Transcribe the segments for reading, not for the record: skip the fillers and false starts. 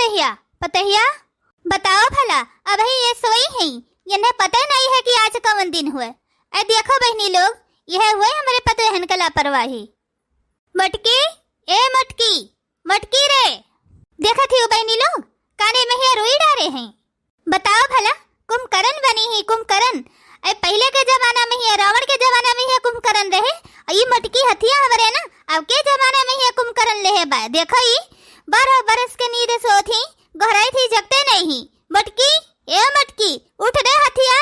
पतहिया पतहिया बताओ भला अब ये सोई है, इन्हें पता नहीं है कि आज कौन दिन हुए। ऐ देखो बहनी लोग, यह हुए हमारे पतोहन का लापरवाही। मटकी ए मटकी मटकी रे, देखा थी वो बहनी लोग काने में ही रोई डारे हैं। बताओ भला कुंभकर्ण बनी ही कुंभकर्ण। ऐ पहले के जमाना में ही रावण के जमाना में ही कुंभकर्ण रहे, ये मटकी हथिया हमारे ना अब के जमाना में ही कुंभकर्ण ले बा। देखो ये 12 बरस के नींद सोती गहराई थी जगते नहीं। मटकी ए मटकी उठ रे हथिया।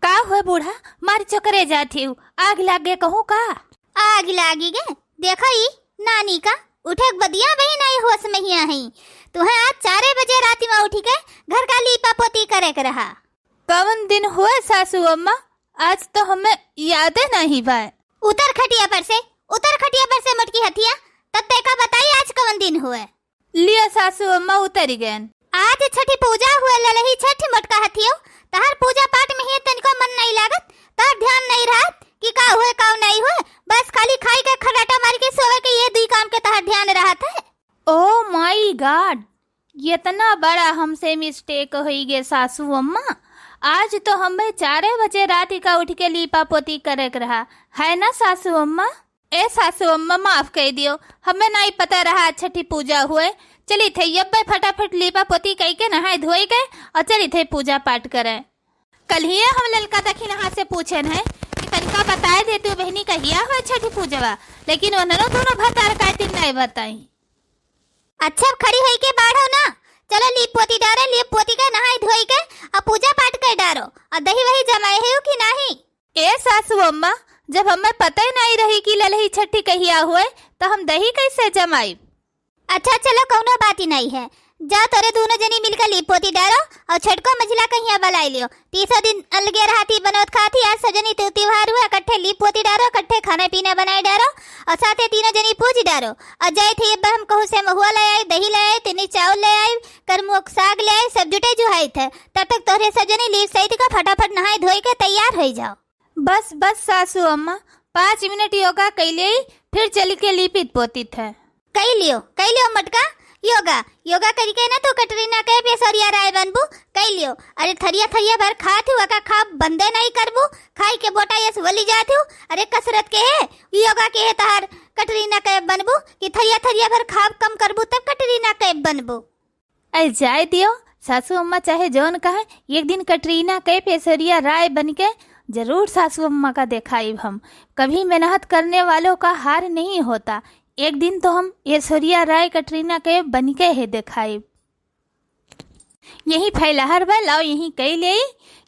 का हुआ बूढ़ा, मारी चकरे जाती हूँ, आग लागे कहूँ का? आग लागी गे, देखो ये नानी का उठे बदिया बही नहीं होश में ही आई। तुम्हें आज 4 बजे रात में उठी के घर का लीपा पोती करे के रहा। कौन दिन हुआ सासू अम्मा? आज तो हमें याद नहीं बा। उतर खटिया पर से, उतर खटिया पर से मटकी हथिया, तब ते का बताई आज कौन दिन हुए। लिया सासू अम्मा उतर गए। आज छठी पूजा हुए ललही छठ मटका हथियो, तहर पूजा पाठ में ही तनिको मन नहीं लागत, तहर ध्यान नहीं रहत कि का हुए का नहीं हुए, बस खाली खाई के खराटा मार के सोवे के ये दुई काम के तहर ध्यान रहत है। ओ माय गॉड, इतना बड़ा हमसे मिस्टेक हुई गे सासू अम्मा। आज तो हमें 4 बजे रात का उठ के लीपा पोती करे रहा है ना सासू अम्मा? ए सासू अम्मा माफ कर दियो, हमें नहीं पता रहा छठी पूजा हुए। चली थे अब फटाफट लीपा पोती कह के नहाए धोए गए और चली थे पूजा पाठ करें। कल ही हम ललका दखिन हाथ से पूछे है कि तनिका बताए दे तू बहनी कहिया हुआ छठी पूजवा, लेकिन उन्होंने दोनों भतार का दिन नहीं बताई। अच्छा खड़ी हुई के बाढ़ो ना, चलो लीप पोती डारे, लीप पोती के नहाई धोई के और पूजा पाठ कर डारो और दही वही जमाए है कि नहीं। ए सासू अम्मा, जब हमें पता ही नहीं रही कि ललही छठी कहिया हुए तो हम दही कैसे जमाई? अच्छा चलो कौनो बात ही नहीं है, जा तोरे दोनों जनी मिलकर लीप पोती डारो और छठको मझला कहिया बलाई लियो। 30 दिन अलगे रहती बनोत खाती, आज सजनी त्योहार हुआ, इकट्ठे लीप पोती डारो, इकट्ठे खाना पीना बनाए डारो और साथे तीनों जनी पूज डारो। और जाए थे अब हम कहूँ से महुआ ले आई, दही ले आई, तिनी चावल ले आई, करमुक साग ले आई, सब जुटे जुहाई थे। तब तक तोरे सजनी लीप सहित का फटाफट नहाए धोई के तैयार हो जाओ। बस बस सासू अम्मा, 5 मिनट योगा कैले फिर चल के लीपित पोती थे। कई लियो मटका योगा योगा करके ना तो कटरीना के पेसरिया राय बनबू कई लियो। अरे थरिया थरिया भर खात हूँ का खा बंदे नहीं करबू, खाई के बोटा ये वली जाती हूँ। अरे कसरत के है योगा के है तहार कटरीना कैब बनबू कि थरिया थरिया भर खाब कम करबू तब कटरीना कैब बनबू। अरे जाए दियो सासू अम्मा, चाहे जौन कहे, एक दिन कटरीना कैफ पेसरिया राय बन के जरूर सासू अम्मा का दिखाई। हम कभी मेहनत करने वालों का हार नहीं होता, एक दिन तो हम ऐश्वर्या राय कटरीना कैफ बन के है दिखाई। यही फैलहर लाओ यही कई ले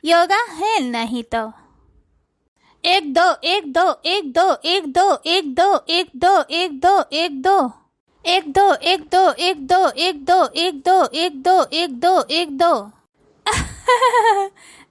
योगा है नहीं तो 1 2 1 2 1 2 1 2 1 2 1 2 1 2 1 2 1 2 1 2 1 2 1 2 1 2 1 2 1 2 1 2।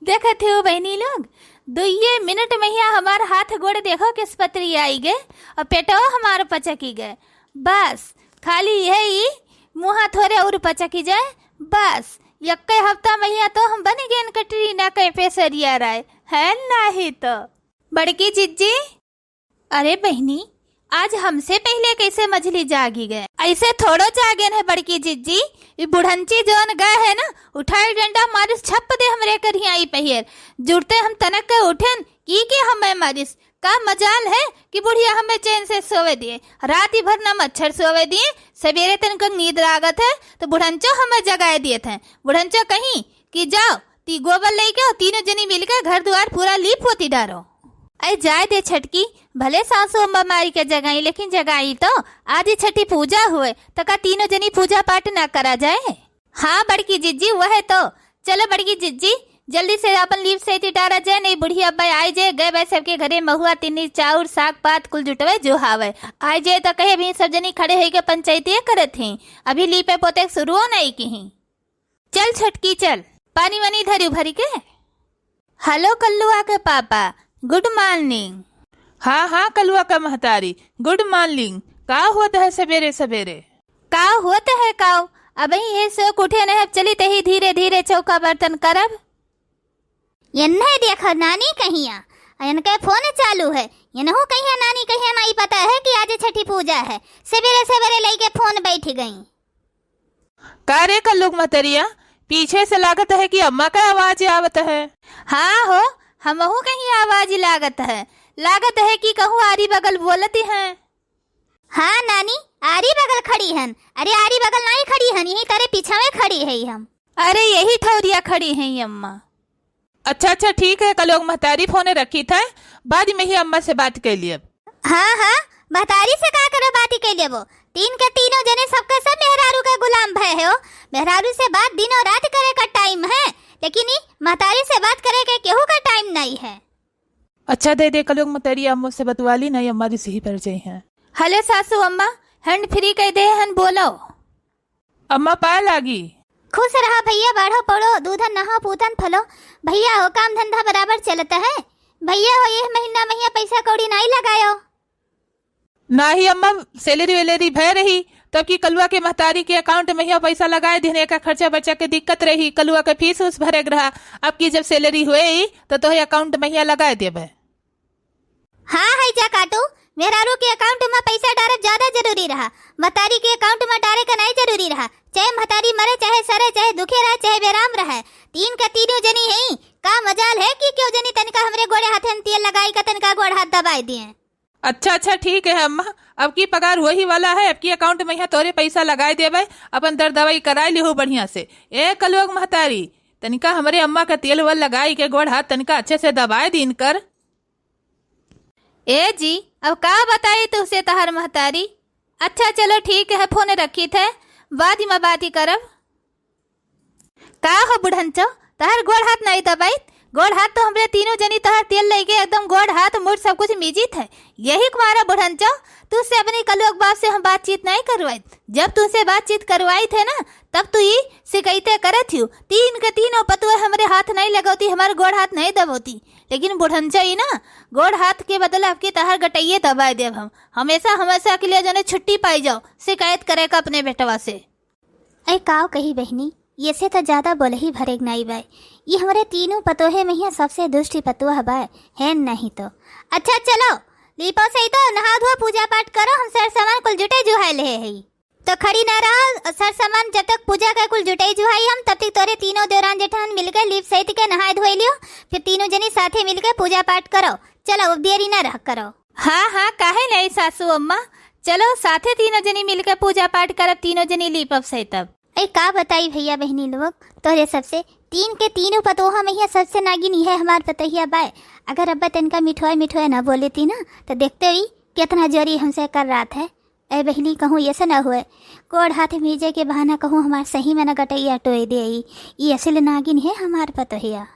देखा थे वो बहनी लोग, 2 मिनट में ही हमारा हाथ गोड़ देखो किस पतरी आई गए और पेटो हमारा पचकी गए। बस खाली यही मुँह थोड़े और पचकी जाए, बस यक्के हफ्ता में तो हम बन गए कटरीना कैफ पेसरिया राय है नहीं तो। बड़की जिज्जी, अरे बहनी आज हमसे पहले कैसे मछली जागी गए? ऐसे थोड़ो जागे है बड़की जिज्जी, ये बुढ़ंची जोन गए है ना, उठाए डंडा मारिस छप दे हमरे कर ही आई पहिर जुड़ते हम तनक के उठेन की हमें मारिस का मजाल है कि बुढ़िया हमें चैन से सोवे दिए, रात ही भर न मच्छर सोवे दिए, सवेरे तनक नींद लागत है तो बुढ़ंचो हमें जगाए दिए थे। बुढ़ंचो कहीं कि जाओ ती गोबर लेके और तीनों जनी मिलकर घर द्वार पूरा लीप होती डारो। अरे जाए दे छटकी, भले सासू अम्मा मारी के जगाई, लेकिन जगाई तो आज ही छठी पूजा हुए तो का तीनों जनी पूजा पाठ ना करा जाए? हाँ बड़की जिज्जी वह तो चलो बड़की जिज्जी जल्दी से अपन लीव से डारा जाए, नहीं बुढ़िया अब्बा आई जाए गए भाई सबके घरे महुआ तिन्नी चाउर साग पात कुल जुटवे जो हावे आई जाए तो कहे भी सब जनी खड़े होके पंचायती करे थी, अभी लीपे पोते शुरू नहीं की। चल छटकी चल, पानी वानी धरी भरी के। हेलो कल्लुआ के पापा, गुड मॉर्निंग। हाँ हाँ कलुआ का महतारी, गुड मॉर्निंग। का होता है सवेरे सवेरे? का होता है काव, अब ये सो उठे नहीं, चली तही धीरे धीरे चौका बर्तन करब। इन्हें देखो नानी कहिया, इनके फोन चालू है, इन्हों कहिया नानी कहिया नहीं पता है कि आज छठी पूजा है, सवेरे सवेरे लेके फोन बैठ गई। का रे कल्लू महतरिया, पीछे से लागत है कि अम्मा का आवाज आवत है। हाँ हो, हमहू कहीं आवाज लागत है कि कहूँ आरी बगल बोलती हैं। हाँ नानी, आरी बगल खड़ी हन। अरे आरी बगल नहीं खड़ी हन, यही तारे पीछा में खड़ी है हम। अरे यही ठौरिया खड़ी हैं ये अम्मा। अच्छा ठीक है, कल महतारी फोन रखी था, बाद में ही अम्मा से बात कर लिए। हाँ हाँ, महतारी से का करे बात के लिए वो तीन के तीनों जने सबके सब मेहरारू का गुलाम भय हो। मेहरारू से बात दिनों रात करे का टाइम है, लेकिन महतारी से बात करे के केहू का टाइम नहीं है। अच्छा दे कल महतारी, अम्मा से बतवाली नहीं, अम्मा से ही परिचय है। हेलो सासू अम्मा, हैंड फ्री कह दे हन, बोलो। अम्मा पाए लागी। खुश रहा भैया, बढ़ो पड़ो, दूधन नहा पूतन फलो। भैया हो काम धंधा बराबर चलता है। भैया हो ये महीना पैसा कौड़ी नहीं लगायो। ना ही अम्मा सैलरी वैलरी भय रही, तब की कलुआ के महतारी के अकाउंट में ही पैसा लगाए देने का खर्चा बचा के दिक्कत रही, कलुआ के फीस उस भरे रहा। अब की जब सैलरी हुए तो अकाउंट में ही लगाए देबे। हाँ है जा काटू, मेहरारू के अकाउंट में पैसा डालब ज्यादा जरूरी रहा, महतारी के अकाउंट में डाले का नहीं जरूरी रहा। चाहे महतारी मरे, चाहे सरे, चाहे दुखे रहे, चाहे बेराम रहे, तीन का तीनों जनी है। का मजाल है कि क्यों जनी तनका हमरे गोड़े हाथ में तेल लगाई का तनका गोड़ हाथ दबाई दिए। अच्छा ठीक है अम्मा, अब की पगार वही वाला है, अब की अकाउंट में यहाँ तोरे पैसा लगाए देबे, अपन दर्द दवाई कराई लिहो बढ़िया से। ए कलुआ महतारी, तनिका हमरे अम्मा का तेल वल लगाई के गोड़ हाथ तनिका अच्छे से दबाए दीन कर। ए जी, अब का बताई तुझसे तहर महतारी। अच्छा चलो ठीक है, फोन रखी थे, बाद में बात ही करब। का हो बुढ़ंचो, तहर गोड़ हाथ नहीं दबाई? गोड़ हाथ तो हमरे तीनों जनी तहर तेल लेके एकदम गोड़ हाथ मुड़ सब कुछ मिजित है। यही कुमारा बुढ़ंचो, तुझसे अपनी कलुआ बाप से हम बातचीत नहीं करवाई। जब तुझसे बातचीत करवाई थे ना, तब तू ही शिकायतें करे थी। तीन के तीनों पतुआ हमरे हाथ नहीं लगौती, हमारे गोड़ हाथ नहीं दबोती। लेकिन बुढ़ंचा ही ना, गोड़ हाथ के बदले आपकी तहर गटैये दबाए देव हम। हमेशा के लिए जने छुट्टी पाई जाओ शिकायत करे का अपने बेटवा से। ऐ काव कही बहनी, ये से तो ज्यादा बोले ही भरेग नहीं बाय। ये हमारे तीनों पतोहे में ही सबसे दुष्टी पतुआ बाय है नहीं तो। अच्छा चलो लीपो सही तो नहा धो पूजा पाठ करो, हम सर सामान कुल जुटे जुहाई ले है। तो खड़ी ना रहो, सर सामान जब तक पूजा का कुल जुटाई जुहाई हम, तब तक तोरे तीनों देवरान जेठान मिलकर लीप सहित के नहाए धोई लियो, फिर तीनों जनी साथे मिलकर पूजा पाठ करो। चलो देरी ना रह करो। हाँ काहे नहीं सासू अम्मा, चलो साथे तीनों जनी मिलकर पूजा पाठ करब, तीनों जनी लीपब सही तब। ऐ का बताई भैया बहनी लोग, तोरे सबसे तीन के तीनों पतोहा में ही सबसे नागिनी है हमार पतहिया बाय। अगर अब्बा तनका मिठुआ ना बोले थी ना, तो देखते ही कितना जोरी हमसे कर रहा था। ऐ बहनी कहूँ ऐसा ना हुए, गोड़ हाथ भेजे के बहाना कहूँ हमार सही में न गटैया टोए दे। ये असल नागिन है हमार पतोहिया।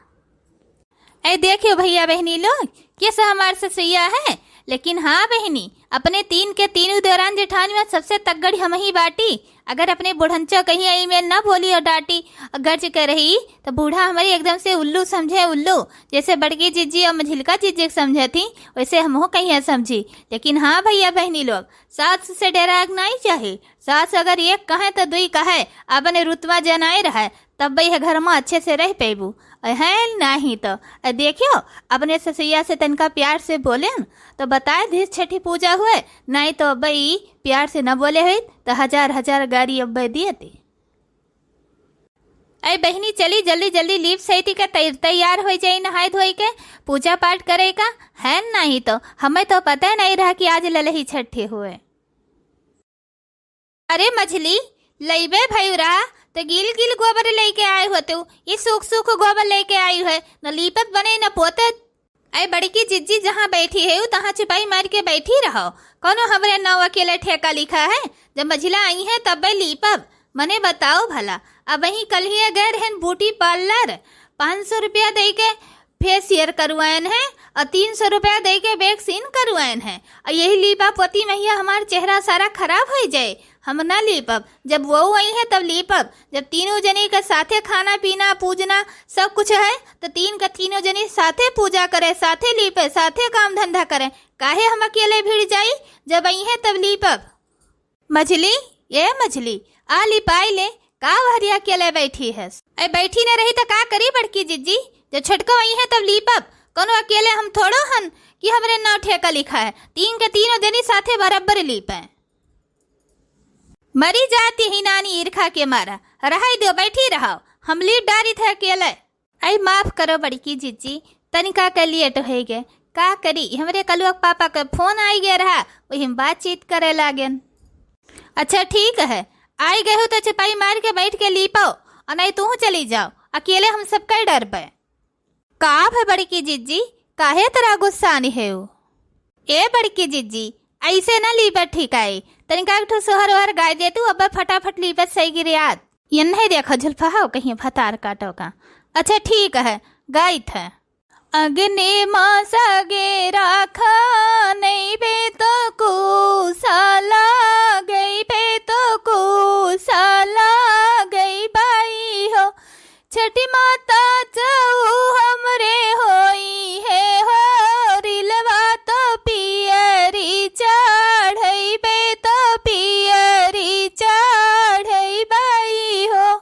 ऐ देखियो भैया बहनी लोग, कैसा हमार से सैया है। लेकिन हाँ बहनी, अपने तीन के तीनों देवरान जेठान में सबसे तगड़ी हम ही बाटी। अगर अपने बुढ़ंचा कहीं आई में ना बोली और डांटी और गर्ज कर रही, तो बूढ़ा हमारी एकदम से उल्लू समझे। उल्लू जैसे बड़की जीजी और मझिलका जीजी समझे थी, वैसे हम हो कहीं समझी। लेकिन हाँ भैया बहनी लोग, सास से डरा नहीं चाहिए। सास अगर एक कहे तो दुई कहे, अपने रुतबा जनाए रहे, तब भाई घर में अच्छे से रह पेबू है। नहीं तो देखियो अपने ससैया से तनका प्यार से बोले तो बताए धीस छठी पूजा हुए, नहीं तो अब्बई प्यार से न बोले हुई तो हजार गाड़ी अब्बई दिए थे। अरे बहनी चली जल्दी लीप सही का तैयार हो जाए, नहाए धोई के पूजा पाठ करे का है। नहीं तो हमें तो पता नहीं रहा कि आज ललही छठी हुए। अरे मछली लईबे भाई रहा तो गिल गोबर लेके आए होते, ये सूख गोबर लेके आई है, न लीपत बने न पोतत। अरे बड़की जिज्जी जहाँ बैठी है तहाँ चिपाई मार के बैठी रहो। कौनो हमरे नाव अकेले ठेका लिखा है, जब मझिला आई है तब लीपब। मने बताओ भला, अब वही कल ही गए रहन ब्यूटी पार्लर, 500 रुपया दे के फेसियर करवाएन है और 300 रुपया दे के वैक्सीन करवाएन है। और यही लीपा पोती मैया हमारा चेहरा सारा खराब हो जाए, हम ना लीपब। जब वो आई है तब लीपब। जब तीनों जनी के साथे खाना पीना पूजना सब कुछ है, तो तीन का तीनों जनी साथे पूजा करे, साथे लीपे, साथे काम धंधा करे। काहे हम अकेले भीड़ जाई, जब आई है तब लीपब। मछली ये मछली आ लिपाई ले, का भरिया अकेले बैठी है। अरे बैठी न रही तो का करी बड़की जिज्जी, जब छटको आई है तब लीपब। कोनो अकेले हम थोड़ो हन कि हमरे नाव ठेका लिखा है, तीन के तीनों जनी साथे बराबर लीपे। मरी जाती ही नानी ईर्खा के मारा। रहाई दो, बैठी रहो, हम लीड डारी थे अकेले। आई माफ करो बड़की जीजी, तनिका के लिए तो है गे, का करी हमरे कलुआ पापा का फोन आई गया रहा, वही हम बातचीत करे लागन। अच्छा ठीक है, आई गए हो तो चपाई मार के बैठ के ली पाओ, और नहीं तू चली जाओ, अकेले हम सब कर डर पे। का है बड़की जीजी, काहे तरह गुस्सा आनी है वो? ए बड़की जीजी, ऐसे ना लीबत ठीक आई, तनिका ठो सोहर ओहर गाय दे तू, अब फटाफट लीबत सही गिरियात। ये नहीं देखो झुल्फा हो कहीं भतार काटो का। अच्छा ठीक है, गाय था। अग्नि मासा गे राखा, नहीं बे तो कुसाला गई, बे तो कुसाला गई बाई हो। छठी माता जाऊ हमरे होई है हो, रिलवा तो पियरी चढ़ई, बे तो पियरी चढ़ई बाई हो।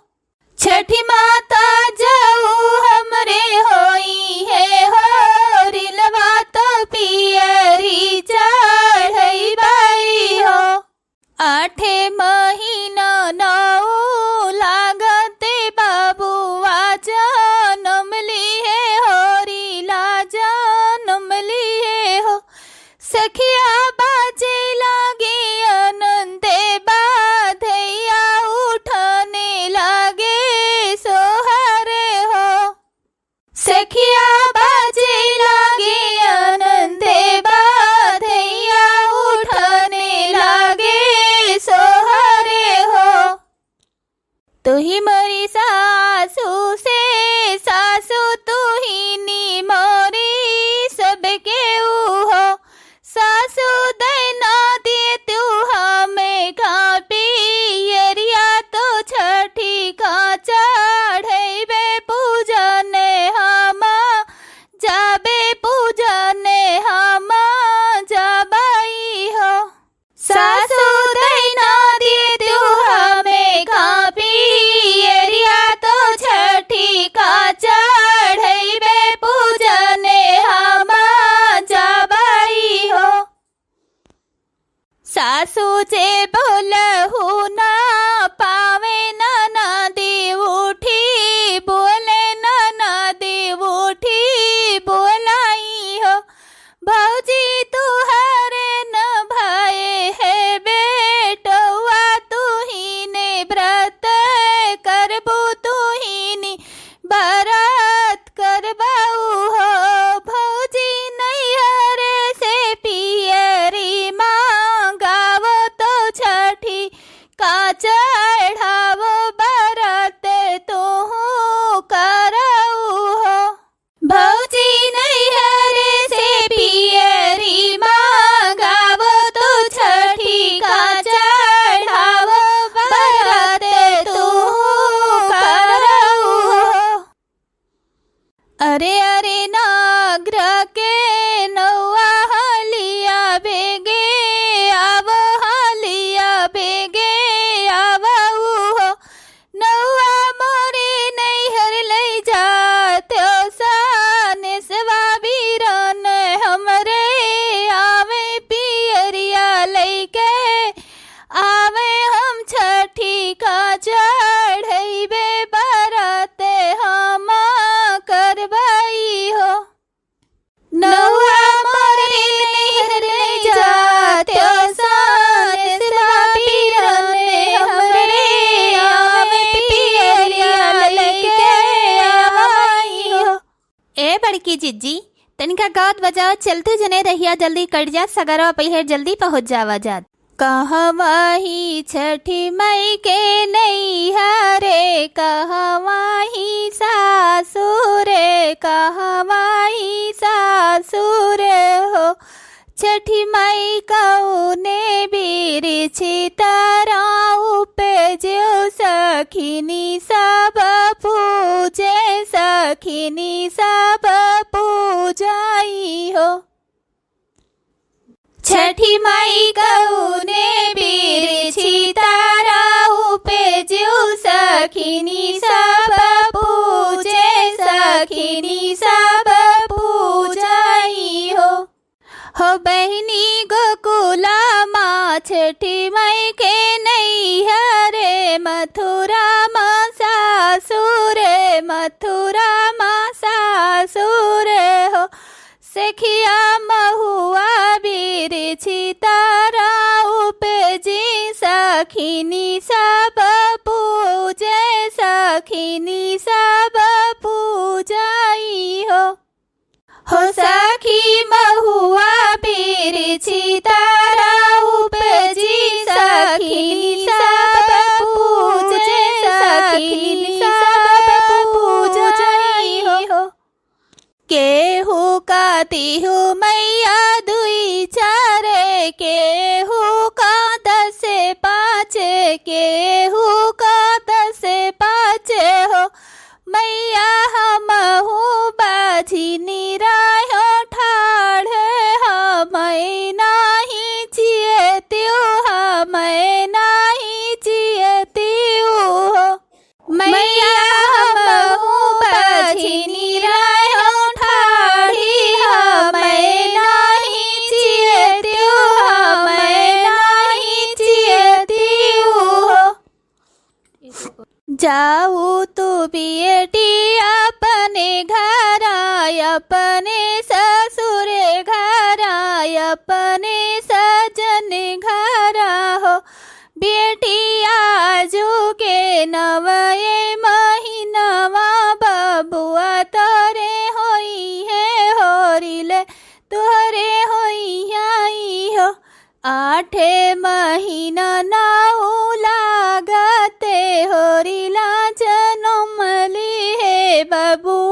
छठी माता जाऊ हमरे होई है हो, रिलवा तो पियरी चढ़ई बाई हो। 8 महीना नौ लागते बाबुआ जनम लिए हो, रीला जनम लिए हो। सखिया बाजे लागे आनंदे बाधैया, उठने लागे सोहरे हो। सखिया बाजे लागे आनंदे बाधैया, उठने लागे सोहरे हो। तू ही मरी सासू से सासू, तू ही नी मोरी सबके हो। सासू दैना दे तू हमें का पियरिया, तो छठी का चढ़ई बे पूजन हमा जाबे, पूजन हमा जाबाई हो। सासू दैना दे तू हमें का पियरिया, तो छठी का चढ़ई बे पूजन हमा जाबाई हो। सासू जे बोलहु ना पावे, नाना दे उठी बोले, नाना दे उठी बोलाई हो। भौजी तू हरे न भाए है बेटवा, तू ही ने व्रत करबू, तू ही ने व्रत करबाऊ हो। भौजी नहीं हरे से पियरी मांगावो, तो छठी का चढ़ावो व्रत तू कराऊ हो। भौजी नहीं हरे से पियरी मांगावो, तो छठी का चढ़ावो व्रत तू कराऊ हो। अरे अरे नाग्र के नौआ हालिया बेगे आवो, हालिया बेगे आवऊ हो। नौआ मोरे नहीं हर ले जाते साने सवा बीरन, हमरे आवे पियरिया लैके आवे, हम छठी का चढ़ई बे बरते हम करबाई हो। नौआ मोरे नहीं हर ले जाते साने सवा बीरन, हमरे आवे पियरिया लैके आई हो। ए बड़की जीजी, तनिका गावत बजाओ, चलते जने रहिया जल्दी कट जा, सगरवा पहिर जल्दी पहुंच जावा जात। कहवाही छठी मई के नैहरे, कहवाही सासुरे, कहवाही सासुरे हो। छठी मई कौने बिरछी ताराऊ पे, जो सखिनी सब पूजे, सखिनी सब पूजाई हो। छठी माई कौने बिरछी ताराऊ पे, जो सखिनी सब पूजे, सखिनी सब पूजाई हो। हो बहनी गोकुला माँ छठी माई के नहीं मथुरा माँ सासुर हो, सखिया महुआ बिरछी तारा उपजी, सखिनी सब पूजे, सखिनी सब पूजाई हो सखी महुआ बिरछी तारा उपजी, सखिनी सब पूजे, सखिनी सब पूजाई हो। केहू का तिहु मैया दुई चारे, केहू का 10 5, केहू का 10 5 हो, मैया हमहू बाझी निरायो ठाढ़े, हमें नाही जियत्यू, हमें नाही जियत्यू हो, मैया हमहू बाझी निरायो ठाढ़ी, हमें नाही जियत्यू, हमें नाही जियत्यू हो। जाऊ तू बेटी अपने घर, अपने ससुर घर, अपने सजन घर हो, बेटी आजू के नवये महीनवा, बबुआ तोरे होई है होरिल, तोरे होई आई हो, 8 महीना नाऊ लागते होरिला जनम ली है बबुआ।